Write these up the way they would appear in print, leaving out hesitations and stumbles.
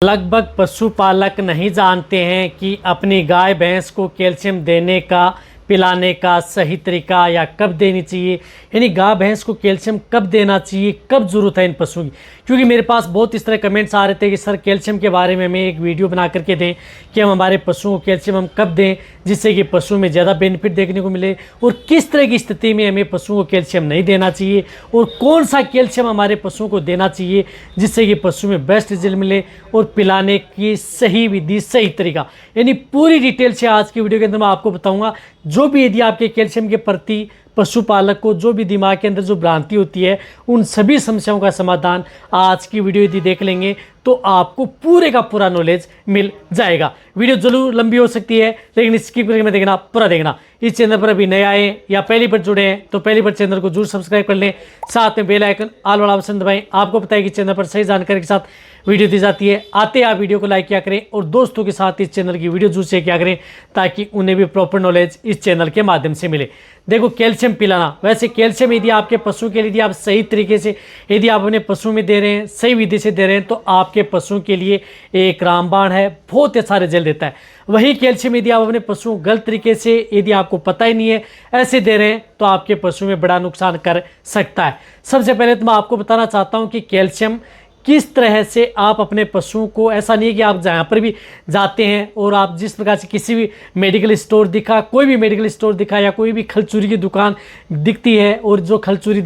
लगभग पशुपालक नहीं जानते हैं कि अपनी गाय भैंस को कैल्शियम देने का पिलाने का सही तरीका या कब देनी चाहिए, यानी गाय भैंस को कैल्शियम कब देना चाहिए, कब ज़रूरत है इन पशुओं की। क्योंकि मेरे पास बहुत इस तरह कमेंट्स आ रहे थे कि सर कैल्शियम के बारे में हमें एक वीडियो बना करके दें कि हम हमारे पशुओं को कैल्शियम हम कब दें जिससे कि पशुओं में ज़्यादा बेनिफिट देखने को मिले, और किस तरह की स्थिति में हमें पशुओं को कैल्शियम नहीं देना चाहिए और कौन सा कैल्शियम हमारे पशुओं को देना चाहिए जिससे कि पशु में बेस्ट रिजल्ट मिले, और पिलाने की सही विधि सही तरीका, यानी पूरी डिटेल से आज की वीडियो के अंदर मैं आपको बताऊंगा। जो भी यदि आपके कैल्शियम के प्रति पशुपालक को जो भी दिमाग के अंदर जो भ्रांति होती है उन सभी समस्याओं का समाधान आज की वीडियो यदि देख लेंगे तो आपको पूरे का पूरा नॉलेज मिल जाएगा। वीडियो जरूर लंबी हो सकती है लेकिन स्किप करके मत देखना, पूरा देखना। इस चैनल पर अभी नए आए या पहली बार जुड़े हैं तो पहली बार चैनल को जरूर सब्सक्राइब कर लें, साथ में बेल आइकन ऑल वाला ऑप्शन दबाएं। आपको पता है कि चैनल पर सही जानकारी के साथ वीडियो दी जाती है। आते आप वीडियो को लाइक किया करें और दोस्तों के साथ इस चैनल की वीडियो जरूर शेयर किया करें ताकि उन्हें भी प्रॉपर नॉलेज इस चैनल के माध्यम से मिले। देखो कैल्शियम पिलाना, वैसे कैल्शियम यदि आपके पशु के लिए यदि आप सही तरीके से यदि आप अपने पशु में दे रहे हैं, सही विधि से दे रहे हैं तो आपके पशु के लिए एक रामबाण है, बहुत अच्छा रिजल्ट देता है। वही कैल्शियम यदि आप अपने पशुओं को गलत तरीके से यदि आपको पता ही नहीं है ऐसे दे रहे हैं तो आपके पशु में बड़ा नुकसान कर सकता है। सबसे पहले तो मैं आपको बताना चाहता हूँ कि कैल्शियम किस तरह से आप अपने पशुओं को, ऐसा नहीं है कि आप जहाँ पर भी जाते हैं और आप जिस प्रकार से किसी भी मेडिकल स्टोर दिखा, कोई भी मेडिकल स्टोर दिखा या कोई भी खलचूरी की दुकान दिखती है और जो खलचूरी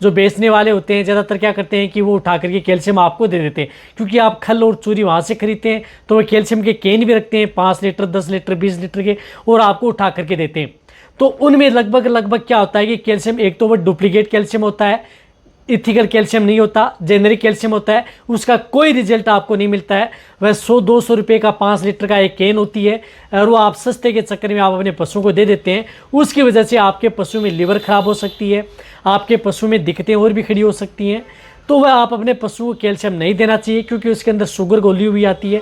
जो बेचने वाले होते हैं ज़्यादातर क्या करते हैं कि वो उठा करके कैल्शियम आपको दे देते हैं। क्योंकि आप खल और चूरी वहाँ से खरीदते हैं तो वो कैल्शियम के कैन भी रखते हैं 5 लीटर 10 लीटर 20 लीटर के, और आपको उठा करके देते हैं। तो उनमें लगभग क्या होता है कि कैल्शियम एक तो वो डुप्लीकेट कैल्शियम होता है, इथिकल कैल्शियम नहीं होता, जेनरिक कैल्शियम होता है, उसका कोई रिजल्ट आपको नहीं मिलता है। वह 100-200 रुपये का 5 लीटर का एक कैन होती है और वो आप सस्ते के चक्कर में आप अपने पशुओं को दे देते हैं। उसकी वजह से आपके पशु में लिवर खराब हो सकती है, आपके पशु में दिक्कतें और भी खड़ी हो सकती हैं। तो वह आप अपने पशुओं को कैल्शियम नहीं देना चाहिए क्योंकि उसके अंदर शुगर घोली हुई आती है,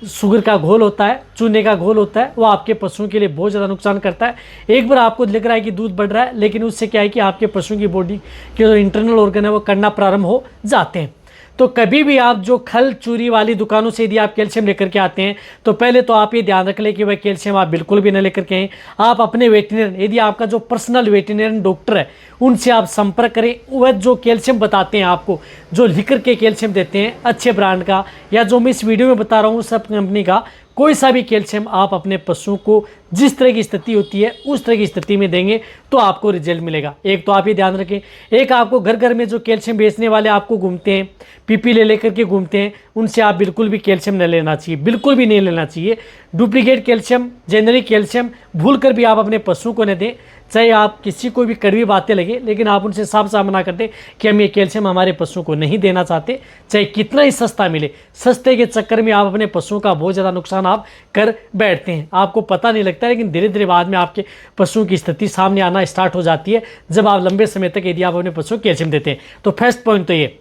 शुगर का घोल होता है, चूने का घोल होता है, वो आपके पशुओं के लिए बहुत ज़्यादा नुकसान करता है। एक बार आपको लग रहा है कि दूध बढ़ रहा है लेकिन उससे क्या है कि आपके पशुओं की बॉडी के जो इंटरनल ऑर्गन है वो करना प्रारंभ हो जाते हैं। तो कभी भी आप जो खल चूरी वाली दुकानों से यदि आप कैल्शियम लेकर के आते हैं तो पहले तो आप ये ध्यान रख लें कि वह कैल्शियम आप बिल्कुल भी न लेकर के आएँ। आप अपने वेटरनरी, यदि आपका जो पर्सनल वेटरनरी डॉक्टर है उनसे आप संपर्क करें। वह जो कैल्शियम बताते हैं आपको, जो लिख कर के कैल्शियम देते हैं अच्छे ब्रांड का या जो मैं इस वीडियो में बता रहा हूँ सब कंपनी का, कोई सा भी कैल्शियम आप अपने पशुओं को जिस तरह की स्थिति होती है उस तरह की स्थिति में देंगे तो आपको रिजल्ट मिलेगा। एक तो आप ये ध्यान रखें, एक आपको घर घर में जो कैल्शियम बेचने वाले आपको घूमते हैं, पीपी ले लेकर के घूमते हैं, उनसे आप बिल्कुल भी कैल्शियम नहीं लेना चाहिए, बिल्कुल भी नहीं लेना चाहिए। डुप्लीकेट कैल्शियम, जेनरिक कैल्शियम भूल कर भी आप अपने पशुओं को न दें। चाहे आप किसी को भी कड़वी बातें लगे लेकिन आप उनसे साफ साफ मना कर दें कि हम ये कैल्शियम हमारे पशुओं को नहीं देना चाहते, चाहे कितना ही सस्ता मिले। सस्ते के चक्कर में आप अपने पशुओं का बहुत ज़्यादा नुकसान आप कर बैठते हैं, आपको पता नहीं लगता लेकिन धीरे धीरे बाद में आपके पशुओं की स्थिति सामने आना स्टार्ट हो जाती है जब आप लंबे समय तक यदि आप अपने पशुओं को कैल्शियम देते हैं। तो फर्स्ट पॉइंट तो ये,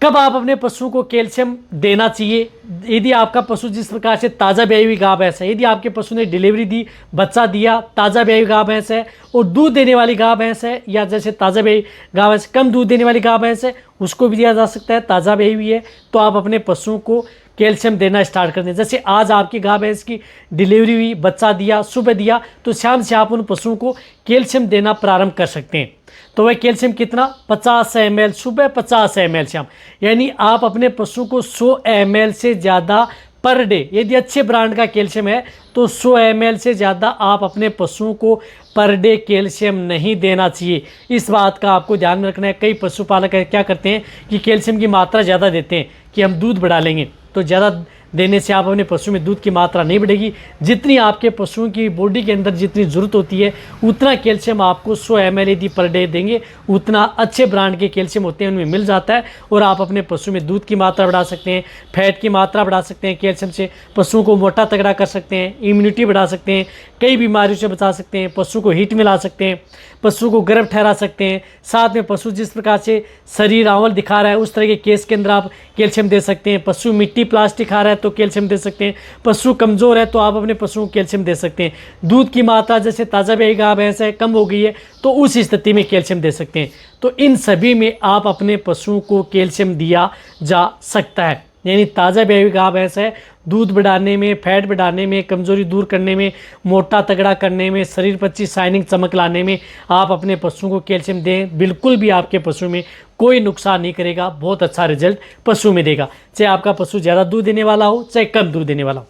कब आप अपने पशु को कैल्शियम देना चाहिए। यदि आपका पशु जिस प्रकार से ताज़ा ब्याई हुई गाय भैंस है, यदि आपके पशु ने डिलीवरी दी, बच्चा दिया, ताज़ा ब्याई हुई गाय भैंस है और दूध देने वाली गाय भैंस है, या जैसे ताज़ा ब्याई गाय भैंस कम दूध देने वाली गाय भैंस है उसको भी दिया जा सकता है, ताज़ा ब्याई हुई है तो आप अपने पशुओं को कैल्शियम देना स्टार्ट कर दें। जैसे आज आपकी गाय भैंस की डिलीवरी हुई, बच्चा दिया, सुबह दिया, तो शाम से आप उन पशुओं को कैल्शियम देना प्रारंभ कर सकते हैं। तो वह कैल्शियम कितना, 50 ml सुबह, 50 ml शाम, यानी आप अपने पशु को 100 ml से ज़्यादा पर डे, यदि अच्छे ब्रांड का कैल्शियम है तो 100 ml से ज़्यादा आप अपने पशुओं को पर डे कैल्शियम नहीं देना चाहिए। इस बात का आपको ध्यान में रखना है। कई पशुपालक क्या करते हैं कि कैल्शियम की मात्रा ज़्यादा देते हैं कि हम दूध बढ़ा लेंगे, तो ज़्यादा देने से आप अपने पशु में दूध की मात्रा नहीं बढ़ेगी। जितनी आपके पशुओं की बॉडी के अंदर जितनी ज़रूरत होती है उतना कैल्शियम आपको 100 ml यदि पर डे देंगे, उतना अच्छे ब्रांड के कैल्शियम होते हैं उनमें मिल जाता है और आप अपने पशु में दूध की मात्रा बढ़ा सकते हैं, फैट की मात्रा बढ़ा सकते हैं। कैल्शियम से पशुओं को मोटा तगड़ा कर सकते हैं, इम्यूनिटी बढ़ा सकते हैं, कई बीमारियों से बचा सकते हैं, पशु को हीट मिला सकते हैं, पशु को गर्म ठहरा सकते हैं। साथ में पशु जिस प्रकार से शरीर आंवल दिखा रहा है उस तरह के केस के अंदर आप कैल्शियम दे सकते हैं। पशु मिट्टी प्लास्टिक खा रहा है तो कैल्शियम दे सकते हैं। पशु कमज़ोर है तो आप अपने पशुओं को कैल्शियम दे सकते हैं। दूध की मात्रा जैसे ताज़ा ब्याई गाय भैंस है कम हो गई है तो उस स्थिति में कैल्शियम दे सकते हैं। तो इन सभी में आप अपने पशुओं को कैल्शियम दिया जा सकता है। यानी ताज़ा ब्याई हुई गाय भैंस है, दूध बढ़ाने में, फैट बढ़ाने में, कमजोरी दूर करने में, मोटा तगड़ा करने में, शरीर पर अच्छी शाइनिंग चमक लाने में आप अपने पशुओं को कैल्शियम दें। बिल्कुल भी आपके पशु में कोई नुकसान नहीं करेगा, बहुत अच्छा रिजल्ट पशु में देगा, चाहे आपका पशु ज़्यादा दूध देने वाला हो चाहे कम दूध देने वाला हो।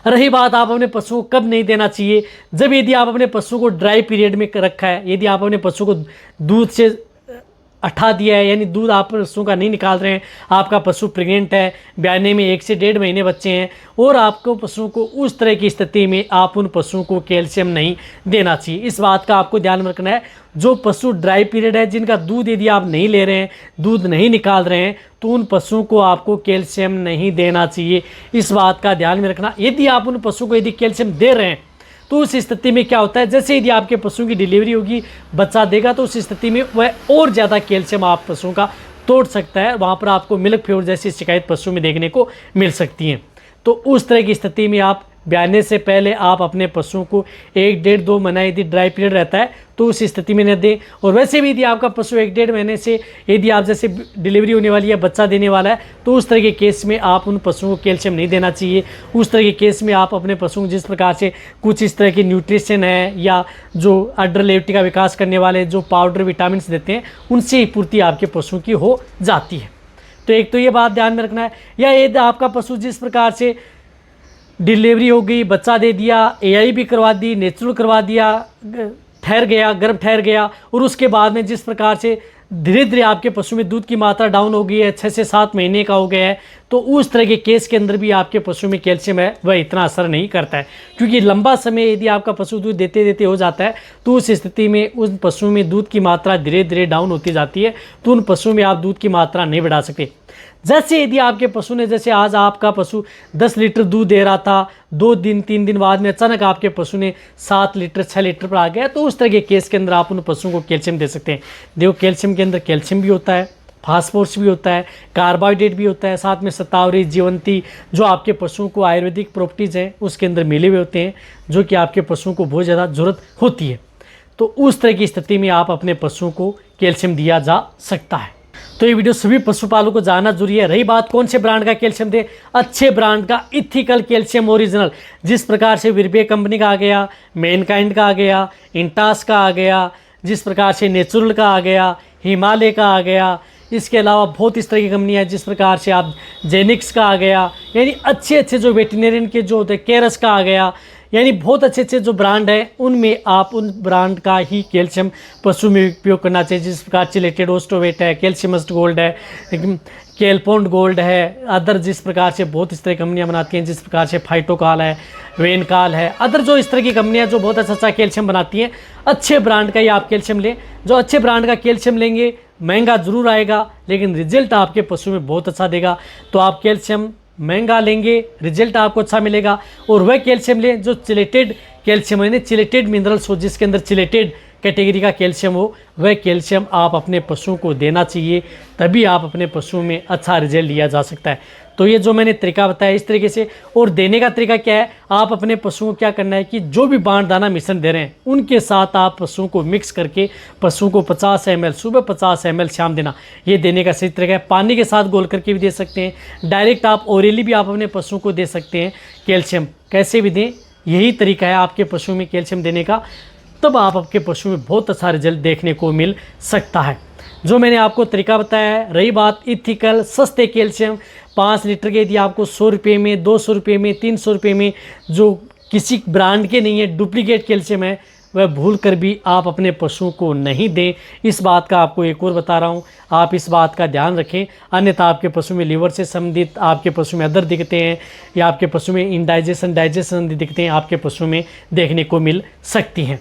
रही बात आप अपने पशु को कब नहीं देना चाहिए, जब यदि आप अपने पशु को ड्राई पीरियड में रखा है, यदि आप अपने पशु को दूध से हटा दिया है, यानी दूध आप पशुओं का नहीं निकाल रहे हैं, आपका पशु प्रेग्नेंट है, ब्याने में 1 से 1.5 महीने बच्चे हैं और आपको पशुओं को उस तरह की स्थिति में आप उन पशुओं को कैल्शियम नहीं देना चाहिए। इस बात का आपको ध्यान में रखना है। जो पशु ड्राई पीरियड है, जिनका दूध यदि आप नहीं ले रहे हैं, दूध नहीं निकाल रहे हैं, तो उन पशुओं को आपको कैल्शियम नहीं देना चाहिए। इस बात का ध्यान में रखना। यदि आप उन पशुओं को यदि कैल्शियम दे रहे हैं तो उस स्थिति में क्या होता है, जैसे यदि आपके पशुओं की डिलीवरी होगी, बच्चा देगा, तो उस स्थिति में वह और ज़्यादा कैल्शियम आप पशुओं का तोड़ सकता है। वहाँ पर आपको मिल्क फीवर जैसी शिकायत पशु में देखने को मिल सकती है। तो उस तरह की स्थिति में आप ब्याने से पहले आप अपने पशुओं को 1, 1.5, 2 महीना यदि ड्राई पीरियड रहता है तो उस स्थिति में न दें। और वैसे भी यदि आपका पशु 1, 1.5 महीने से यदि आप जैसे डिलीवरी होने वाली है, बच्चा देने वाला है, तो उस तरह के केस में आप उन पशुओं को कैल्शियम नहीं देना चाहिए। उस तरह के केस में आप अपने पशुओं को जिस प्रकार से कुछ इस तरह की न्यूट्रिशन है या जो अडर लेवटी का विकास करने वाले जो पाउडर विटामिन देते हैं, उनसे ही पूर्ति आपके पशुओं की हो जाती है। तो एक तो ये बात ध्यान में रखना है। या यदि आपका पशु जिस प्रकार से डिलीवरी हो गई, बच्चा दे दिया, एआई भी करवा दी, नेचुरल करवा दिया, ठहर गया, गर्भ ठहर गया, और उसके बाद में जिस प्रकार से धीरे धीरे आपके पशु में दूध की मात्रा डाउन हो गई है, 6 से 7 महीने का हो गया है, तो उस तरह के केस के अंदर भी आपके पशु में कैल्शियम है वह इतना असर नहीं करता है। क्योंकि लंबा समय यदि आपका पशु दूध देते देते हो जाता है तो उस स्थिति में उन पशुओं में दूध की मात्रा धीरे धीरे डाउन होती जाती है, तो उन पशुओं में आप दूध की मात्रा नहीं बढ़ा सकते। जैसे यदि आपके पशु ने, जैसे आज आपका पशु 10 लीटर दूध दे रहा था, 2 दिन 3 दिन बाद में अचानक आपके पशु ने 7 लीटर 6 लीटर पर आ गया, तो उस तरह के केस के अंदर आप उन पशुओं को कैल्शियम दे सकते हैं। देखो, कैल्शियम के अंदर कैल्शियम भी होता है, फास्फोरस भी होता है, कार्बोहाइड्रेट भी होता है, साथ में शतावरी, जीवंती, जो आपके पशुओं को आयुर्वेदिक प्रॉपर्टीज़ हैं उसके अंदर मिले हुए होते हैं, जो कि आपके पशुओं को बहुत ज़्यादा ज़रूरत होती है। तो उस तरह की स्थिति में आप अपने पशुओं को कैल्शियम दिया जा सकता है। तो ये वीडियो सभी पशुपालकों को जानना जरूरी है। रही बात कौन से ब्रांड का कैल्शियम दे, अच्छे ब्रांड का इथिकल कैल्शियम ओरिजिनल, जिस प्रकार से विरबे कंपनी का आ गया, मैनकाइंड का आ गया, इंटास का आ गया, जिस प्रकार से नेचुरल का आ गया, हिमालय का आ गया, इसके अलावा बहुत इस तरह की कंपनी है, जिस प्रकार से आप जेनिक्स का आ गया, यानी अच्छे अच्छे जो वेटरनरियन के जो होते हैं, केरस का आ गया, यानी बहुत अच्छे अच्छे जो ब्रांड हैं उनमें आप उन ब्रांड का ही कैल्शियम पशु में उपयोग करना चाहिए। जिस प्रकार चिलेटेड ओस्टोवेट है, कैल्शियमस्ट गोल्ड है, कैलपोन्ड गोल्ड है, अदर जिस प्रकार से बहुत इस तरह की कंपनियां बनाती हैं, जिस प्रकार से फाइटोकाल है, वेनकाल है, अदर जो इस तरह की कंपनियां जो बहुत अच्छा कैल्शियम बनाती हैं, अच्छे ब्रांड का ही आप कैल्शियम लें। जो अच्छे ब्रांड का कैल्शियम लेंगे, महंगा ज़रूर आएगा लेकिन रिजल्ट आपके पशु में बहुत अच्छा देगा। तो आप कैल्शियम महंगा लेंगे, रिजल्ट आपको अच्छा मिलेगा। और वह कैल्शियम लें जो चिलेटेड कैल्शियम है, चिलेटेड मिनरल्स हो, जिसके अंदर चिलेटेड कैटेगरी का कैल्शियम हो, वह कैल्शियम आप अपने पशुओं को देना चाहिए, तभी आप अपने पशुओं में अच्छा रिजल्ट लिया जा सकता है। तो ये जो मैंने तरीका बताया इस तरीके से, और देने का तरीका क्या है, आप अपने पशुओं को क्या करना है कि जो भी बांट दाना मिश्रण दे रहे हैं उनके साथ आप पशुओं को मिक्स करके पशुओं को 50 ml सुबह, 50 ml शाम देना, ये देने का सही तरीका है। पानी के साथ घोल करके भी दे सकते हैं, डायरेक्ट आप ओरली भी आप अपने पशुओं को दे सकते हैं कैल्शियम, कैसे भी दें, यही तरीका है आपके पशुओं में कैल्शियम देने का, तब आप आपके पशु में बहुत अच्छा रिजल्ट देखने को मिल सकता है। जो मैंने आपको तरीका बताया है। रही बात इथिकल सस्ते कैल्शियम, 5 लीटर के यदि आपको 100 रुपये में, 200 रुपये में, 300 रुपये में, जो किसी ब्रांड के नहीं है, डुप्लीकेट कैल्शियम है, वह भूल कर भी आप अपने पशुओं को नहीं दें। इस बात का आपको एक और बता रहा हूँ, आप इस बात का ध्यान रखें, अन्यथा आपके पशु में लीवर से संबंधित, आपके पशु में अदर दिखते हैं, या आपके पशु में इंडाइजेशन, डाइजेशन दिखते हैं, आपके पशु में देखने को मिल सकती हैं।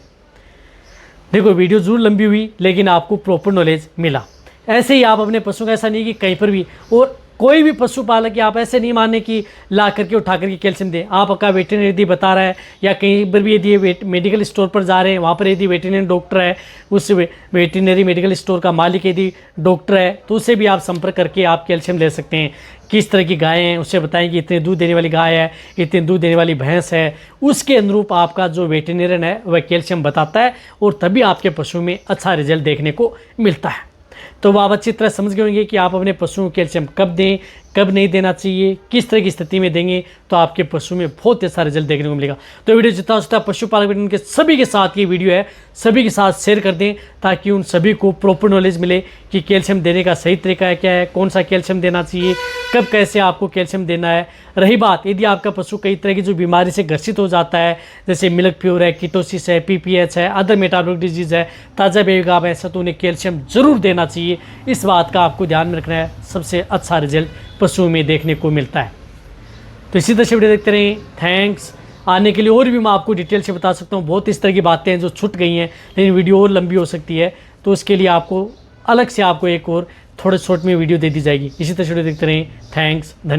देखो, वीडियो जरूर लंबी हुई लेकिन आपको प्रॉपर नॉलेज मिला। ऐसे ही आप अपने पशु का, ऐसा नहीं कि कहीं पर भी, और कोई भी पशुपालक आप ऐसे नहीं माने कि ला करके उठा करके कैल्शियम दें। आपका वेटरनरी यदि बता रहा है, या कहीं पर भी यदि मेडिकल स्टोर पर जा रहे हैं, वहाँ पर यदि वेटरनरी डॉक्टर है, उस वेटरनरी मेडिकल स्टोर का मालिक यदि डॉक्टर है, तो उससे भी आप संपर्क करके आप कैल्शियम ले सकते हैं। किस तरह की गाय हैं उससे बताएं कि इतने दूध देने वाली गाय है, इतने दूध देने वाली भैंस है, उसके अनुरूप आपका जो वेटरनरियन है वह कैल्शियम बताता है, और तभी आपके पशु में अच्छा रिजल्ट देखने को मिलता है। तो वो आप अच्छी तरह समझ गए होंगे कि आप अपने पशुओं को कैल्शियम कब दें, कब नहीं देना चाहिए, किस तरह की स्थिति में देंगे तो आपके पशु में बहुत अच्छा रिजल्ट देखने को मिलेगा। तो वीडियो जितना हो सकता है पशुपालक के सभी के साथ ये वीडियो है, सभी के साथ शेयर कर दें ताकि उन सभी को प्रॉपर नॉलेज मिले कि कैल्शियम देने का सही तरीका है क्या है, कौन सा कैल्शियम देना चाहिए, कब कैसे आपको कैल्शियम देना है। रही बात यदि आपका पशु कई तरह की जो बीमारी से ग्रसित हो जाता है, जैसे मिल्क प्योर है, कीटोसिस है, PPH है, अदर मेटाबॉलिक डिजीज़ है, ताज़ा बेबी गाय भैंस है, तो उन्हें कैल्शियम जरूर देना चाहिए। इस बात का आपको ध्यान में रखना है, सबसे अच्छा रिजल्ट पशुओं में देखने को मिलता है। तो इसी तरह से वीडियो देखते रहें। थैंक्स। आने के लिए और भी मैं आपको डिटेल से बता सकता हूँ, बहुत इस तरह की बातें हैं जो छूट गई हैं, लेकिन वीडियो और लंबी हो सकती है, तो उसके लिए आपको अलग से आपको एक और थोड़े शॉर्ट में वीडियो दे दी जाएगी। इसी तरह से वीडियो देखते रहें। थैंक्स। धन्यवाद।